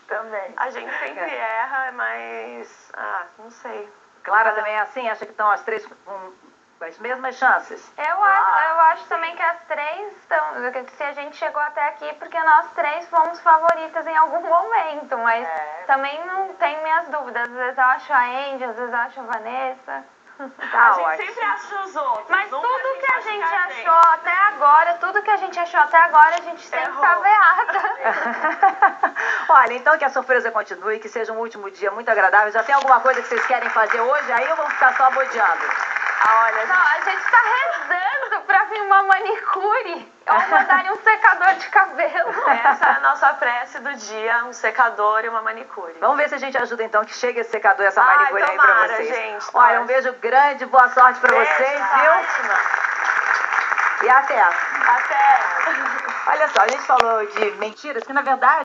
Também. A gente sempre erra, mas... não sei. Clara também é assim? Acha que estão as três com as mesmas chances? Eu acho também que as três estão... Se a gente chegou até aqui, porque nós três fomos favoritas em algum momento, mas também não tem minhas dúvidas. Às vezes eu acho a Andy, às vezes eu acho a Vanessa. A gente sempre acha os outros. Mas tudo que a gente achou até agora, a gente sempre estava errada. Olha, então que a surpresa continue, que seja um último dia muito agradável. Já tem alguma coisa que vocês querem fazer hoje? Aí eu vou ficar só bodeando. Olha, não, a gente tá rezando pra vir uma manicure ou mandarem um secador de cabelo. Essa é a nossa prece do dia, um secador e uma manicure. Vamos ver se a gente ajuda então que chegue esse secador e essa manicure aí pra tomara, vocês. Gente, olha, um beijo grande, boa sorte pra vocês, viu? Ótima. E até. Até. Olha só, a gente falou de mentiras, que na verdade